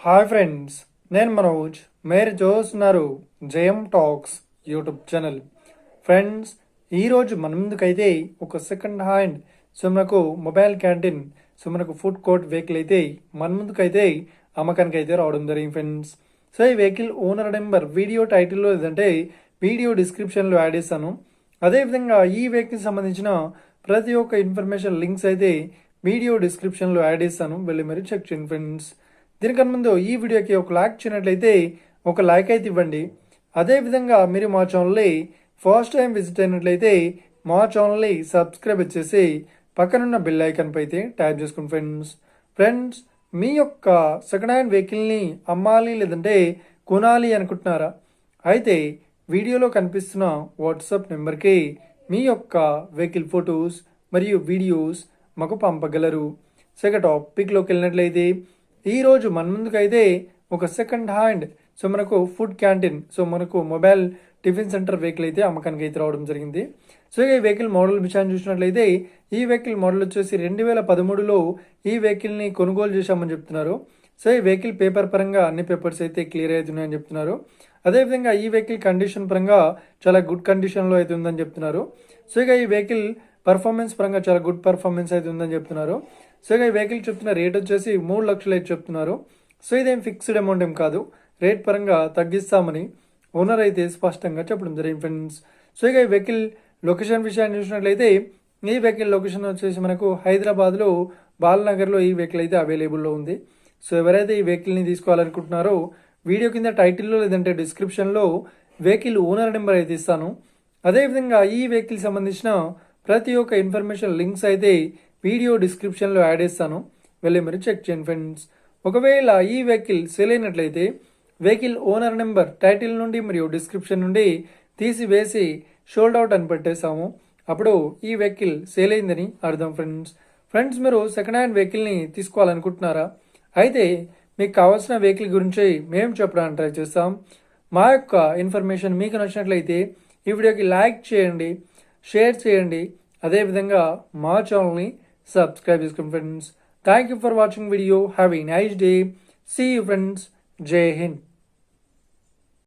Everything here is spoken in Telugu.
హాయ్ ఫ్రెండ్స్, నేను మనోజ్. మీరు చూస్తున్నారు జయం టాక్స్ యూట్యూబ్ ఛానల్. ఫ్రెండ్స్, ఈరోజు మన ముందుకైతే ఒక సెకండ్ హ్యాండ్ మనకు మొబైల్ క్యాంటీన్ మనకు ఫుడ్ కోర్ట్ వెహికల్ అయితే మన ముందుకైతే అమ్మకానికి అయితే రావడం జరిగింది ఫ్రెండ్స్. సో ఈ వెహికల్ ఓనర్ నెంబర్ వీడియో టైటిల్లో లేదంటే వీడియో డిస్క్రిప్షన్లో యాడ్ చేస్తాను. అదేవిధంగా ఈ వెహికల్ సంబంధించిన ప్రతి ఒక్క ఇన్ఫర్మేషన్ లింక్స్ అయితే వీడియో డిస్క్రిప్షన్లో యాడ్ చేస్తాను, వెళ్ళి మరి చెక్ చేయండి ఫ్రెండ్స్. దీనికన్నా ముందు ఈ వీడియోకి ఒక లైక్ చేయనట్లయితే ఒక లైక్ అయితే ఇవ్వండి. అదేవిధంగా మీరు మా ఛానల్ని ఫస్ట్ టైం విజిట్ అయినట్లయితే మా ఛానల్ని సబ్స్క్రైబ్ చేసి పక్కనున్న బెల్ ఐకాన్ పై అయితే ట్యాప్ చేసుకోండి ఫ్రెండ్స్. మీ యొక్క సెకండ్ హ్యాండ్ వెహికల్ని అమ్మాలి లేదంటే కొనాలి అనుకుంటున్నారా? అయితే వీడియోలో కనిపిస్తున్న వాట్సాప్ నెంబర్కి మీ యొక్క వెహికల్ ఫొటోస్ మరియు వీడియోస్ మాకు పంపగలరు. సెకండ్ టాపిక్లోకి వెళ్ళినట్లయితే ఈరోజు మన ముందుకైతే ఒక సెకండ్ హ్యాండ్ మనకు ఫుడ్ క్యాంటీన్ మనకు మొబైల్ టిఫిన్ సెంటర్ వెహికల్ అయితే అమ్మకానికి అయితే రావడం జరిగింది. ఈ వెహికల్ మోడల్ విషయాన్ని చూసినట్లయితే ఈ వెహికల్ మోడల్ వచ్చేసి 2013లో ఈ వెహికల్ని కొనుగోలు చేశామని చెప్తున్నారు. ఈ వెహికల్ పేపర్ పరంగా అన్ని పేపర్స్ అయితే క్లియర్ అవుతున్నాయని చెప్తున్నారు. అదేవిధంగా ఈ వెహికల్ కండిషన్ పరంగా చాలా గుడ్ కండిషన్లో అయితే ఉందని చెప్తున్నారు. ఇక ఈ వెహికల్ పర్ఫార్మెన్స్ పరంగా చాలా గుడ్ పర్ఫార్మెన్స్ అయితే ఉందని చెప్తున్నారు. ఇక ఈ వెహికల్ చెప్తున్న రేట్ వచ్చేసి 3 లక్షలు అయితే చెప్తున్నారు. ఇదేం ఫిక్స్డ్ అమౌంట్ ఏం కాదు, రేట్ పరంగా తగ్గిస్తామని ఓనర్ అయితే స్పష్టంగా చెప్పడం జరిగింది ఫ్రెండ్స్. ఇక ఈ వెహికల్ లొకేషన్ విషయాన్ని చూసినట్లయితే ఈ వెహికల్ లొకేషన్ వచ్చేసి మనకు హైదరాబాద్లో బాలనగర్లో ఈ వెహికల్ అయితే అవైలబుల్లో ఉంది. ఎవరైతే ఈ వెహికల్ని తీసుకోవాలనుకుంటున్నారో వీడియో కింద టైటిల్లో లేదంటే డిస్క్రిప్షన్లో వెహికల్ ఓనర్ నెంబర్ అయితే ఇస్తాను. అదేవిధంగా ఈ వెహికల్ సంబంధించిన ప్రతి ఒక్క ఇన్ఫర్మేషన్ లింక్స్ అయితే వీడియో డిస్క్రిప్షన్లో యాడ్ చేస్తాను, వెళ్ళి మరి చెక్ చేయండి ఫ్రెండ్స్. ఒకవేళ ఈ వెహికల్ సేల్ అయినట్లయితే వెహికల్ ఓనర్ నెంబర్ టైటిల్ నుండి మరియు డిస్క్రిప్షన్ నుండి తీసివేసి షోల్డ్ అవుట్ అని పెట్టేస్తాము. అప్పుడు ఈ వెహికల్ సేల్ అయిందని అర్థం ఫ్రెండ్స్. మీరు సెకండ్ హ్యాండ్ వెహికల్ని తీసుకోవాలనుకుంటున్నారా? అయితే మీకు కావాల్సిన వెహికల్ గురించి మేము చెప్పడానికి ట్రై చేస్తాం. మా యొక్క ఇన్ఫర్మేషన్ మీకు నచ్చినట్లయితే ఈ వీడియోకి లైక్ చేయండి, షేర్ చేయండి. అదేవిధంగా మా ఛానల్ని సబ్స్క్రైబ్ చేసుకోండి friends. Thank you for watching video. Have a nice day. See you friends. జై హింద్.